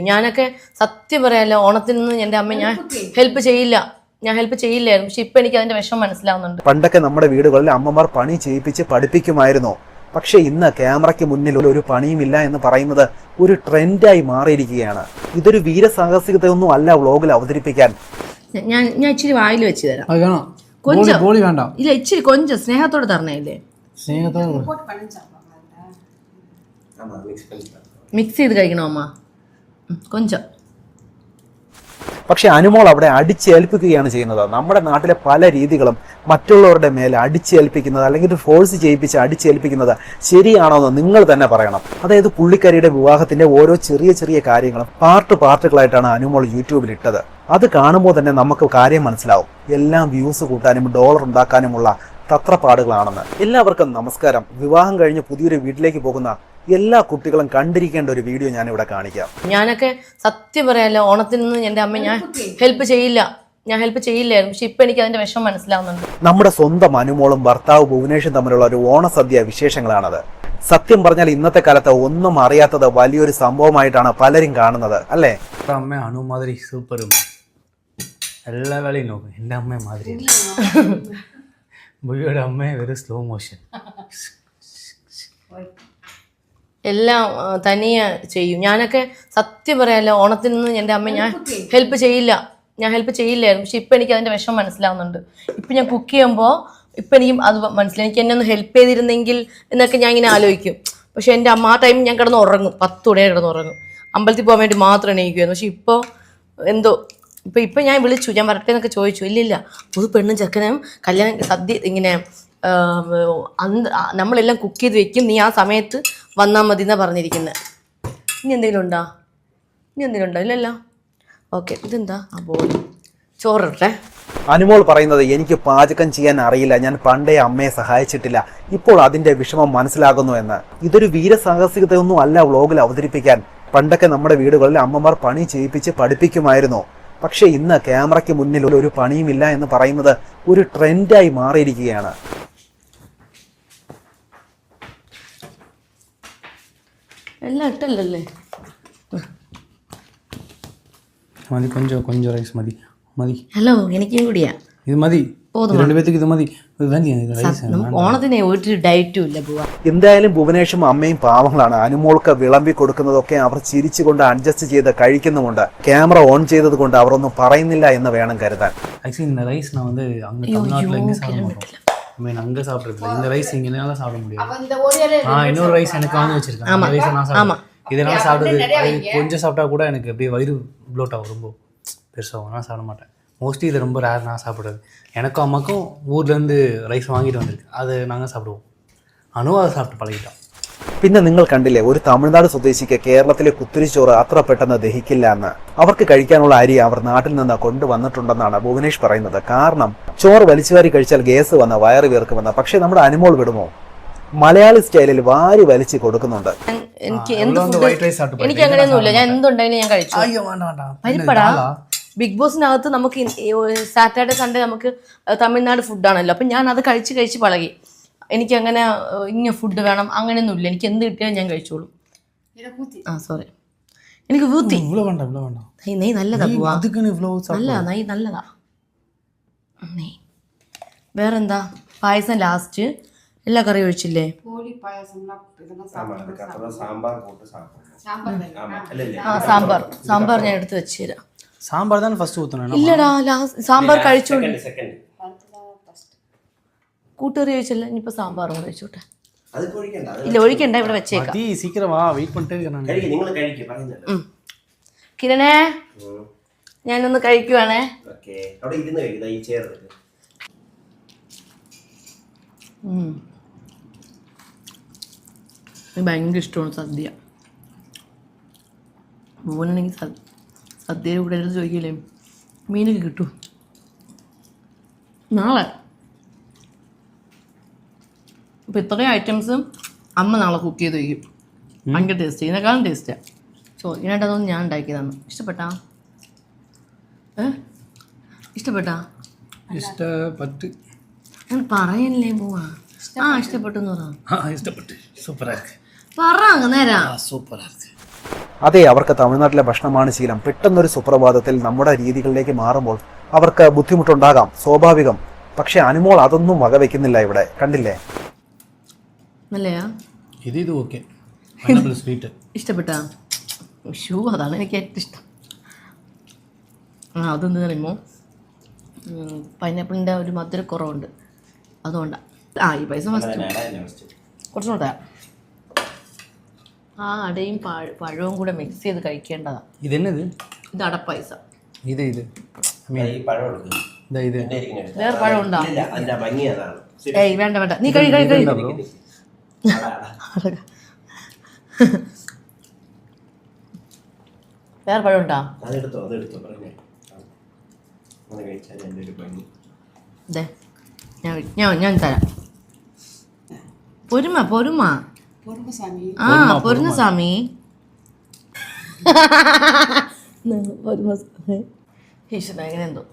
ഞാനൊക്കെ സത്യം പറയാലോ ഓണത്തിന് എൻ്റെ അമ്മ ഞാൻ ഹെൽപ്പ് ചെയ്യില്ലായിരുന്നു. പക്ഷെ ഇപ്പൊ എനിക്ക് അതിന്റെ വിഷമം മനസ്സിലാവുന്നുണ്ട്. പണ്ടൊക്കെ നമ്മുടെ വീടുകളിൽ അമ്മമാർ പണി ചെയ്യിപ്പിച്ച് പഠിപ്പിക്കുമായിരുന്നു. പക്ഷെ ഇന്ന് ക്യാമറയ്ക്ക് മുന്നിൽ ഒരു പണിയുമില്ല എന്ന് പറയുന്നത് ഒരു ട്രെൻഡായി മാറിയിരിക്കുകയാണ്. ഇതൊരു വീരസാഹസികതയൊന്നും അല്ല വ്ളോഗിൽ അവതരിപ്പിക്കാൻ. ഞാൻ ഇച്ചിരി വായിൽ വെച്ച് തരാം. ഇല്ല ഇച്ചിരി കൊഞ്ചം സ്നേഹത്തോടെ തരണേല്ലേ. മിക്സ് ചെയ്ത് കഴിക്കണോ അമ്മ? കൊഞ്ചം. പക്ഷെ അനുമോൾ അവിടെ അടിച്ചേൽപ്പിക്കുകയാണ് ചെയ്യുന്നത്. നമ്മുടെ നാട്ടിലെ പല രീതികളും മറ്റുള്ളവരുടെ മേലെ അടിച്ചേൽപ്പിക്കുന്നത് അല്ലെങ്കിൽ ഫോഴ്സ് ചെയ്യിപ്പിച്ച് അടിച്ചേൽപ്പിക്കുന്നത് ശരിയാണോ എന്ന് നിങ്ങൾ തന്നെ പറയണം. അതായത് പുള്ളിക്കാരിയുടെ വിവാഹത്തിന്റെ ഓരോ ചെറിയ ചെറിയ കാര്യങ്ങളും പാർട്ടുകളായിട്ടാണ് അനുമോൾ യൂട്യൂബിൽ ഇട്ടത്. അത് കാണുമ്പോൾ തന്നെ നമുക്ക് കാര്യം മനസ്സിലാവും. എല്ലാം വ്യൂസ് കൂട്ടാനും ഡോളർ ഉണ്ടാക്കാനുമുള്ള തത്രപ്പാടുകളാണെന്ന്. എല്ലാവർക്കും നമസ്കാരം. വിവാഹം കഴിഞ്ഞ് പുതിയൊരു വീട്ടിലേക്ക് പോകുന്ന എല്ലാ കുട്ടികളും കണ്ടിരിക്കേണ്ട ഒരു വീഡിയോ ഞാൻ ഇവിടെ കാണിക്കാം. ഞാനൊക്കെ സത്യം പറയാലോ ഓണത്തിന് എൻ്റെ അമ്മ ഞാൻ ഹെൽപ്പ് ചെയ്യില്ലായിരുന്നു. പക്ഷെ ഇപ്പൊ എനിക്ക് അതിന്റെ വിഷമം മനസ്സിലാവുന്നുണ്ട്. നമ്മുടെ സ്വന്തം അനുമോളും ഭർത്താവ് ഭുവനേഷും തമ്മിലുള്ള ഒരു ഓണസദ്യ വിശേഷങ്ങളാണത്. സത്യം പറഞ്ഞാൽ ഇന്നത്തെ കാലത്ത് ഒന്നും അറിയാത്തത് വലിയൊരു സംഭവമായിട്ടാണ് പലരും കാണുന്നത്, അല്ലേ? അമ്മ അനു മാതിരി സൂപ്പർ എല്ലാ വേളയും നോക്കും. എൻ്റെ അമ്മ മാതിരി ബുയ്യുടെ അമ്മ ഒരു സ്ലോ മോഷൻ എല്ലാം തനിയെ ചെയ്യും. ഞാനൊക്കെ സത്യം പറയാലോ ഓണത്തിന് എൻ്റെ അമ്മ ഞാൻ ഹെൽപ്പ് ചെയ്യില്ലായിരുന്നു. പക്ഷെ ഇപ്പൊ എനിക്ക് അതിന്റെ വിഷമം മനസ്സിലാവുന്നുണ്ട്. ഇപ്പൊ ഞാൻ കുക്ക് ചെയ്യുമ്പോൾ ഇപ്പൊ എനിക്കും അത് മനസ്സിലായി. എനിക്ക് എന്നെ ഒന്ന് ഹെൽപ്പ് ചെയ്തിരുന്നെങ്കിൽ എന്നൊക്കെ ഞാൻ ഇങ്ങനെ ആലോചിക്കും. പക്ഷെ എൻ്റെ അമ്മ ആ ടൈം ഞാൻ കിടന്ന് ഉറങ്ങും, 10 കിടന്നുറങ്ങും. അമ്പലത്തിൽ പോകാൻ വേണ്ടി മാത്രം എണീക്കുമായിരുന്നു. പക്ഷെ ഇപ്പോൾ എന്തോ ഇപ്പം ഞാൻ വിളിച്ചു, ഞാൻ വരട്ടെ എന്നൊക്കെ ചോദിച്ചു. ഇല്ലില്ല, പുതു പെണ്ണും ചെക്കനും കല്യാണം സദ്യ ഇങ്ങനെ നമ്മളെല്ലാം കുക്ക് ചെയ്ത് വെക്കും, നീ ആ സമയത്ത് വന്നാൽ മതി എന്നാണ് പറഞ്ഞിരിക്കുന്നത്. ഇനി എന്തെങ്കിലും ഉണ്ടോ? ഇല്ലല്ലോ. ഓക്കെ, ഇതെന്താ? ആ ബോളി ചോറിട്ടെ. അനുമോൾ പറയുന്നത് എനിക്ക് പാചകം ചെയ്യാൻ അറിയില്ല, ഞാൻ പണ്ടേ അമ്മയെ സഹായിച്ചിട്ടില്ല, ഇപ്പോൾ അതിന്റെ വിഷമം മനസ്സിലാകുന്നു എന്ന്. ഇതൊരു വീരസാഹസികതയൊന്നും അല്ല വ്ളോഗിൽ അവതരിപ്പിക്കാൻ. പണ്ടൊക്കെ നമ്മുടെ വീടുകളിൽ അമ്മമാർ പണി ചെയ്യിപ്പിച്ച് പഠിപ്പിക്കുമായിരുന്നു. പക്ഷെ ഇന്ന് ക്യാമറയ്ക്ക് മുന്നിൽ ഒരു പണിയുമില്ല എന്ന് പറയുന്നത് ഒരു ട്രെൻഡായി മാറിയിരിക്കുകയാണ്. എല്ലാം ഇട്ടല്ലേ? മതി, കൊഞ്ചം റൈസ് മതി. ഹലോ, എനിക്കും കൂടിയാ ഇത് മതി. ഇത് മതി. ഓണത്തിന് ഒരു ഡയറ്റും ഇല്ല പോവാ. എന്തായാലും ഭുവനേഷും അമ്മയും പാവങ്ങളാണ്. അനുമോൾക്ക് വിളമ്പി കൊടുക്കുന്നതൊക്കെ അവർ ചിരിച്ചുകൊണ്ട് അഡ്ജസ്റ്റ് ചെയ്ത് കഴിക്കുന്നുമുണ്ട്. ക്യാമറ ഓൺ ചെയ്തത് കൊണ്ട് അവർ ഒന്നും പറയുന്നില്ല എന്ന് വേണം കരുതാൻ. இந்த ரைஸ் நான் வந்து அங்க தமிழ்நாட்டுல எங்க சாப்பிட மாட்டோம். அங்க சாப்பிடுறதுல இந்த ரைஸ் இங்கனால சாப்பிட முடியாது. இன்னொரு ரைஸ் எனக்கு வாங்கி வச்சிருக்கேன். அந்த ரைஸ் நான் சாப்பிடுவேன். இதெல்லாம் சாப்பிடுறது கொஞ்சம் சாப்பிட்டா கூட எனக்கு அப்படியே வயிறு ப்ளோட் ஆகும், ரொம்ப பெருசாகும். நான் சாப்பிட மாட்டேன். மோஸ்ட்லி இது ரொம்ப ரேர் நான் சாப்பிட்றது. எனக்கும் அம்மாக்கும் ஊர்லேருந்து ரைஸ் வாங்கிட்டு வந்திருக்கு, அது நாங்கள் சாப்பிடுவோம். അനു അത് സാப்பிട്ട് പഴകിട്ടാം. പിന്നെ നിങ്ങൾ കണ്ടില്ലേ, ഒരു തമിഴ്നാട് സ്വദേശിക്ക് കേരളത്തിലെ കുത്തിരിച്ചോറ് അത്ര പെട്ടെന്ന് ദഹിക്കില്ല എന്ന്. അവർക്ക് കഴിക്കാനുള്ള അരി അവർ നാട്ടിൽ നിന്ന് കൊണ്ടുവന്നിട്ടുണ്ടെന്നാണ് ഭുവനേഷ് പറയുന്നത്. കാരണം ചോറ് വലിച്ചുവാരി കഴിച്ചാൽ ഗ്യാസ് വന്ന വയറ് വീർക്കുമെന്ന്. പക്ഷെ നമ്മുടെ അനുമോൾ വിടുമോ? മലയാളി സ്റ്റൈലിൽ വാരി വലിച്ചു കൊടുക്കുന്നുണ്ട്. എനിക്ക് അങ്ങനെയൊന്നുമില്ല, ഞാൻ എന്തുണ്ടെങ്കിലും ഞാൻ കഴിച്ചു. ബിഗ് ബോസിനകത്ത് നമുക്ക് സാറ്റർഡേ സൺഡേ നമുക്ക് തമിഴ്നാട് ഫുഡാണല്ലോ. അപ്പം ഞാൻ അത് കഴിച്ച് പഴകി. എനിക്ക് അങ്ങനെ ഇങ്ങനെ ഫുഡ് വേണം അങ്ങനെയൊന്നുമില്ല. എനിക്ക് എന്ത് കിട്ടിയാലും ഞാൻ കഴിച്ചോളൂ. സോറി, എനിക്ക് ഊത്തി നെയ് നല്ലതാ പോവാ. നെയ് നല്ലതാ. നെയ് വേറെന്താ? പായസം ലാസ്റ്റ്. എല്ലാ കറിയും ഒഴിച്ചില്ലേ? സാമ്പാർ ഞാൻ എടുത്ത് വെച്ച് തരാം. സാമ്പാർ തന്നെ ഫസ്റ്റ് ഊത്തണം. ഇല്ലടാ, സാമ്പാർ കഴിച്ചോളൂ. കൂട്ടുകറി കഴിച്ചല്ല, ഇനിയിപ്പോ സാമ്പാറും കഴിച്ചോട്ടെ. ഇല്ല, ഒഴിക്കണ്ട, ഇവിടെ വെച്ചേക്കാം. കിരണേ, ഞാനൊന്ന് കഴിക്കുവാണേ. ഭയങ്കര ഇഷ്ടമാണ് സദ്യ. മോനാണെങ്കിൽ സദ്യയുടെ കൂടെ എടുത്ത് ചോദിക്കില്ലേ മീനൊക്കെ കിട്ടും. നാളെ ഇപ്പം ഇത്രയും ഐറ്റംസും അമ്മ നാളെ കുക്ക് ചെയ്ത് വയ്ക്കും. ഭയങ്കര ടേസ്റ്റ്, ഇതിനേക്കാളും ടേസ്റ്റാണ്. ഇതിനായിട്ടതൊന്നും ഞാൻ ഉണ്ടാക്കിയതാണ്. ഇഷ്ടപ്പെട്ടാ? ഇഷ്ടപ്പെട്ടു. ഞാൻ പറയല്ലേ പോവാ. ഇഷ്ടപ്പെട്ടു എന്ന് പറ. ഇഷ്ടപ്പെട്ടു. സൂപ്പറാ. പറ നേരാ. സൂപ്പറാ. അതെ, അവർക്ക് തമിഴ്നാട്ടിലെ ഭക്ഷണമാണ് ശീലം. പെട്ടെന്നൊരു സുപ്രഭാതത്തിൽ നമ്മുടെ രീതികളിലേക്ക് മാറുമ്പോൾ അവർക്ക് ബുദ്ധിമുട്ടുണ്ടാകാം, സ്വാഭാവികം. പക്ഷെ അനുമോൾ അതൊന്നും വകവെക്കുന്നില്ല ഇവിടെ, കണ്ടില്ലേ? നല്ലയാ ഇത് ഓക്കെ. പൈനാപ്പിൾ സ്വീറ്റ് ഇഷ്ടപ്പെട്ടാ? ഷൂ അതാണ് എനിക്ക് ഏറ്റവും ഇഷ്ടം. അതെന്ത് പറയുമ്പോൾ പൈനാപ്പിളിൻ്റെ ഒരു മധുരക്കുറവുണ്ട്, അതുകൊണ്ടാണ്. ഈ പൈസ കുറച്ചും കൂടെ ആ അടയും പഴവും കൂടെ മിക്സ് ചെയ്ത് കഴിക്കേണ്ടതാണ്. ഇതെന്നത്? ഇത് അടപ്പൈസ. ഇത് വേറെ പഴം ഉണ്ടോ? ഏയ് വേണ്ട വേണ്ട, നീ കഴി കഴി കഴി. വേറെ പഴം ഉണ്ടോ? ഞാൻ തരാം. പൊരുമ പൊരുമ പൊരുന്ന സ്വാമി. ഈശ്വര എങ്ങനെ എന്തോ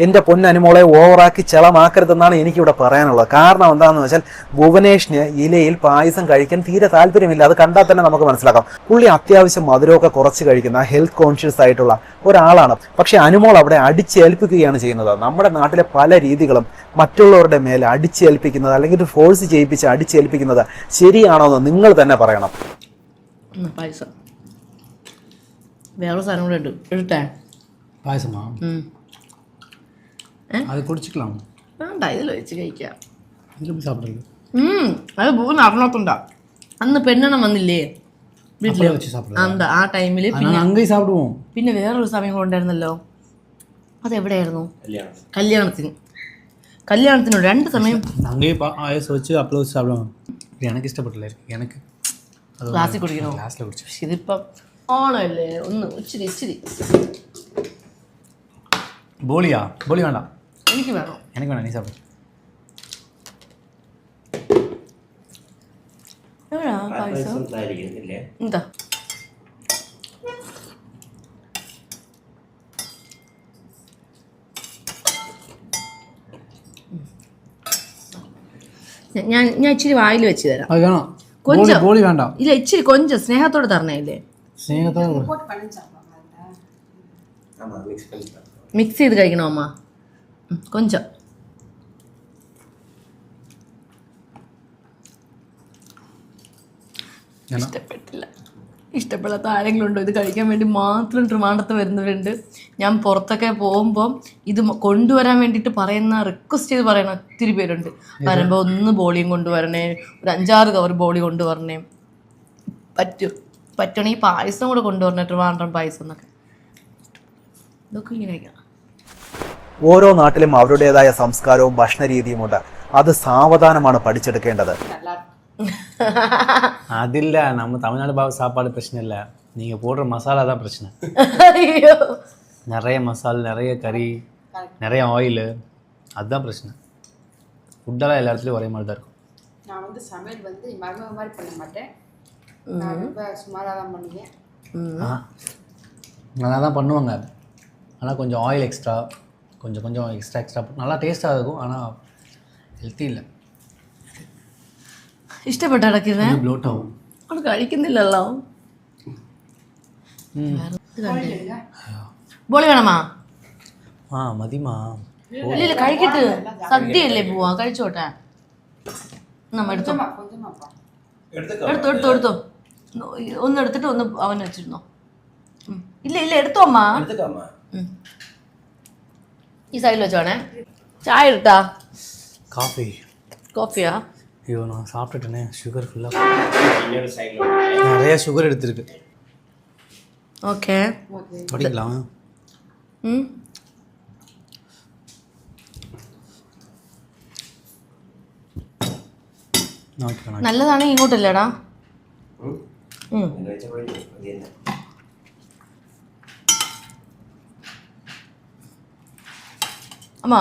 എൻ്റെ പൊന്നനുമോളെ ഓവറാക്കി ചെളമാക്കരുതെന്നാണ് എനിക്കിവിടെ പറയാനുള്ളത്. കാരണം എന്താണെന്ന് വെച്ചാൽ ഭുവനേഷിന് ഇലയിൽ പായസം കഴിക്കാൻ തീരെ താല്പര്യമില്ല. അത് കണ്ടാൽ തന്നെ നമുക്ക് മനസ്സിലാക്കാം. പുള്ളി അത്യാവശ്യം മധുരമൊക്കെ കുറച്ച് കഴിക്കുന്ന ഹെൽത്ത് കോൺഷ്യസ് ആയിട്ടുള്ള ഒരാളാണ്. പക്ഷെ അനുമോൾ അവിടെ അടിച്ചേൽപ്പിക്കുകയാണ് ചെയ്യുന്നത്. നമ്മുടെ നാട്ടിലെ പല രീതികളും മറ്റുള്ളവരുടെ മേലെ അടിച്ചേൽപ്പിക്കുന്നത് അല്ലെങ്കിൽ ഫോഴ്സ് ചെയ്യിപ്പിച്ച് അടിച്ചേൽപ്പിക്കുന്നത് ശരിയാണോ എന്ന് നിങ്ങൾ തന്നെ പറയണം. പായസം വേറെ സാധനം കൂടെ ഉണ്ട്, എടുത്തേ. പായസമാ? അത് കുടിച്ചിട്ടാണ് വേണ്ട, ഇതിൽ വെച്ച് കഴിക്കാം. സാപ്പിടല്ലോ. അത് പോകുന്ന അറിഞ്ഞോത്തുണ്ടാ. അന്ന് പെണ്ണെണ്ണം വന്നില്ലേ വീട്ടില്, ആ ടൈമില് പിന്നെ വേറൊരു സമയം കൊണ്ടായിരുന്നല്ലോ. അതെവിടെയായിരുന്നു? കല്യാണത്തിന് 2 സമയം ക്ലാസ്സിൽ കുടിക്കണോ? ഇതിപ്പം ഓണമല്ലേ, ഒന്ന് ഇച്ചിരി. ബോളി വേണ്ട, എനിക്ക് വേണം. എനിക്ക് വേണം. നീ സാപ്പിട്. എന്താ ഞാൻ ഇച്ചിരി വായിൽ വെച്ച് തരാം. കൊഞ്ചം വേണ്ട. ഇല്ല, ഇച്ചിരി കൊഞ്ചം സ്നേഹത്തോടെ തരണേല്ലേ. മിക്സ് ചെയ്ത് കഴിക്കണോ അമ്മ? കൊഞ്ചം ഇഷ്ടപ്പെടാത്ത ആരെങ്കിലും ഉണ്ടോ? ഇത് കഴിക്കാൻ വേണ്ടി മാത്രം ട്രിവാൻഡ്രത്ത് വരുന്നവരുണ്ട്. ഞാൻ പുറത്തൊക്കെ പോകുമ്പോൾ ഇത് കൊണ്ടുവരാൻ വേണ്ടിയിട്ട് റിക്വസ്റ്റ് ചെയ്ത് പറയുന്ന ഒത്തിരി പേരുണ്ട്. വരുമ്പോൾ ഒന്ന് ബോളിയും കൊണ്ടുവരണേ, ഒരു 5-6 കവർ ബോളി കൊണ്ടുവരണേ, പറ്റണമെങ്കിൽ പായസം കൂടെ കൊണ്ടുവരണേ, ട്രിവാൻഡ്രം പായസം എന്നൊക്കെ. ഇതൊക്കെ ഇങ്ങനെയൊക്കെയാണ്. ഓരോ നാട്ടിലും അവരുടേതായ സംസ്കാരവും ഭക്ഷണ രീതിയുമുണ്ട്. അത് സാവധാനമാണ് പഠിച്ചെടുക്കേണ്ടത്. அதில்ல நம்ம தமிழ்நாடு சாப்பாடு பிரச்சனை இல்லை, நீங்கள் போடுற மசாலா தான் பிரச்சனை. நிறைய மசாலா, நிறைய கறி, நிறைய ஆயில், அதுதான் பிரச்சனை. ஃபுட்டெல்லாம் எல்லா இடத்துலையும் ஒரே மாதிரி தான் இருக்கும். நான் வந்து சமையல் வந்து மருமக மாதிரி பண்ண மாட்டேன், நான் ரொம்ப சுமாராக தான் பண்ணுவேன். நல்லா தான் பண்ணுவாங்க, ஆனால் கொஞ்சம் ஆயில் எக்ஸ்ட்ரா, கொஞ்சம் எக்ஸ்ட்ரா நல்லா டேஸ்ட்டாக இருக்கும், ஆனால் ഹെൽത്തി ഇല്ല. ഇഷ്ടപ്പെട്ട അവിടെ കഴിക്കുന്നില്ലല്ലോ. ബോളി വേണമാ? മതിമാ. ഇല്ല കഴിക്കട്ട്, സദ്യയല്ലേ പോവാ, കഴിച്ചോട്ടെ. നമ്മ എടുത്തോ ഒന്ന് എടുത്തിട്ട് ഒന്ന് അവന് വെച്ചിരുന്നോ. ഇല്ല എടുത്തോ അമ്മ, ഈ സൈഡിൽ വെച്ചോണേ. ചായ എടുത്താ? காஃபியா? ஐயோ நான் சாப்பிட்டுட்டேனே, சுகர் ஃபுல்லாக நிறைய சுகர் எடுத்துருக்கு. ஓகே படிக்கலாம். നല്ലതാണ്. ഇങ്ങോട്ടില്ലടാ. അമ്മ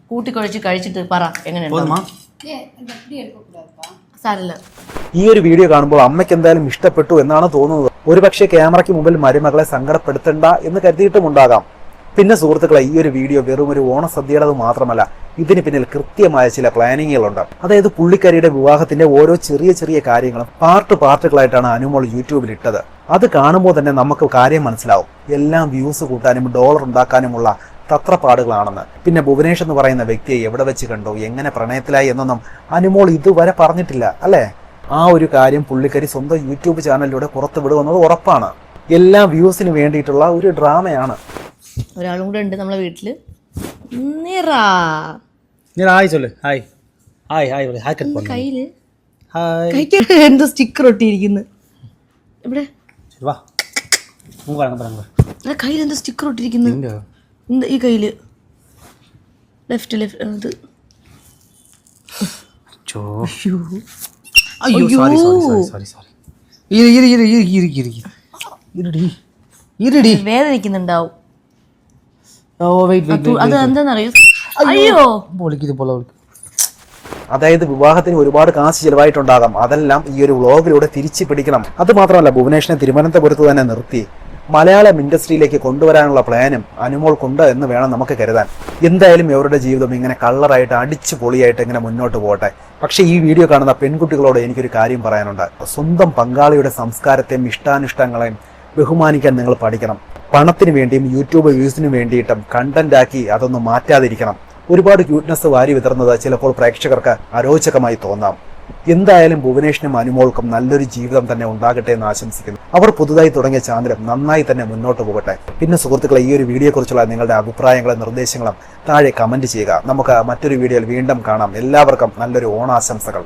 കൂട്ടി കുഴച്ച് കഴിച്ചിട്ട് പറ എങ്ങനെയുണ്ട്. ഈ ഒരു വീഡിയോ കാണുമ്പോൾ അമ്മയ്ക്ക് എന്തായാലും ഇഷ്ടപ്പെട്ടു എന്നാണ് തോന്നുന്നത്. ഒരുപക്ഷെ ക്യാമറയ്ക്ക് മുമ്പിൽ മരുമകളെ സങ്കടപ്പെടുത്തണ്ട എന്ന് കരുതിയിട്ടുമുണ്ടാകാം. പിന്നെ സുഹൃത്തുക്കളെ, ഈ ഒരു വീഡിയോ വെറും ഒരു ഓണസദ്യയുടേത് മാത്രമല്ല, ഇതിന് പിന്നിൽ കൃത്യമായ ചില പ്ലാനിങ്ങുകളുണ്ട്. അതായത് പുള്ളിക്കാരിയുടെ വിവാഹത്തിന്റെ ഓരോ ചെറിയ ചെറിയ കാര്യങ്ങളും പാർട്ടുകളായിട്ടാണ് അനുമോൾ യൂട്യൂബിൽ ഇട്ടത്. അത് കാണുമ്പോൾ തന്നെ നമുക്ക് കാര്യം മനസ്സിലാവും, എല്ലാം വ്യൂസ് കൂട്ടാനും ഡോളർ ഉണ്ടാക്കാനുമുള്ള തത്രപ്പാടുകളാണെന്ന്. പിന്നെ ഭുവനേഷ് എന്ന് പറയുന്ന വ്യക്തിയെ എവിടെ വെച്ച് കണ്ടു, എങ്ങനെ പ്രണയത്തിലായി എന്നൊന്നും അനുമോൾ ഇതുവരെ പറഞ്ഞിട്ടില്ല അല്ലേ? ആ ഒരു കാര്യം പുള്ളിക്കാരി സ്വന്തം യൂട്യൂബ് ചാനലിലൂടെ പുറത്തു വിടുമെന്നത് ഉറപ്പാണ്. എല്ലാം വ്യൂസിന് വേണ്ടിയിട്ടുള്ള ഒരു ഡ്രാമയാണ്. ഒരാളും കൂടെ ഉണ്ട് നമ്മളെ വീട്ടില്. കയ്യില് എന്തോ സ്റ്റിക്കർ ഒട്ടിയിരിക്കുന്നു. ഇവിടെ കയ്യിലെന്തോ സ്റ്റിക്കർ ഒട്ടിയിരിക്കുന്നു. ഈ കയ്യില് ലെഫ്റ്റ് അത്. വേദനിക്കുന്നുണ്ടാവും. അത് എന്താന്നറിയോ? അയ്യോ, അതായത് വിവാഹത്തിന് ഒരുപാട് കാശ് ചെലവായിട്ടുണ്ടാകാം. അതെല്ലാം ഈ ഒരു വ്ളോഗിലൂടെ തിരിച്ചു പിടിക്കണം. അത് മാത്രമല്ല, ഭുവനേഷിനെ തിരുവനന്തപുരത്ത് തന്നെ നിർത്തി മലയാളം ഇൻഡസ്ട്രിയിലേക്ക് കൊണ്ടുവരാനുള്ള പ്ലാനും അനുമോൾക്കുണ്ട് എന്ന് വേണം നമുക്ക് കരുതാൻ. എന്തായാലും ഇവരുടെ ജീവിതം ഇങ്ങനെ കള്ളറായിട്ട് അടിച്ചു പൊളിയായിട്ട് ഇങ്ങനെ മുന്നോട്ട് പോകട്ടെ. പക്ഷേ ഈ വീഡിയോ കാണുന്ന പെൺകുട്ടികളോട് എനിക്കൊരു കാര്യം പറയാനുണ്ട്. സ്വന്തം പങ്കാളിയുടെ സംസ്കാരത്തെയും ഇഷ്ടാനിഷ്ടങ്ങളെയും ബഹുമാനിക്കാൻ നിങ്ങൾ പഠിക്കണം. പണത്തിന് വേണ്ടിയും യൂട്യൂബ് വ്യൂസിന് വേണ്ടിയിട്ടും കണ്ടന്റ് ആക്കി അതൊന്നും മാറ്റാതിരിക്കണം. ഒരുപാട് ക്യൂട്ട്നെസ് വാരി വിതർന്നത് ചിലപ്പോൾ പ്രേക്ഷകർക്ക് അരോചകമായി തോന്നാം. എന്തായാലും ഭുവനേഷിനും അനുമോൾക്കും നല്ലൊരു ജീവിതം തന്നെ ഉണ്ടാകട്ടെ എന്ന് ആശംസിക്കുന്നു. അവർ പുതുതായി തുടങ്ങിയ ചാനലും നന്നായി തന്നെ മുന്നോട്ട് പോകട്ടെ. പിന്നെ സുഹൃത്തുക്കളെ, ഈ ഒരു വീഡിയോ കുറിച്ചുള്ള നിങ്ങളുടെ അഭിപ്രായങ്ങളും നിർദ്ദേശങ്ങളും താഴെ കമന്റ് ചെയ്യുക. നമുക്ക് മറ്റൊരു വീഡിയോയിൽ വീണ്ടും കാണാം. എല്ലാവർക്കും നല്ലൊരു ഓണാശംസകൾ.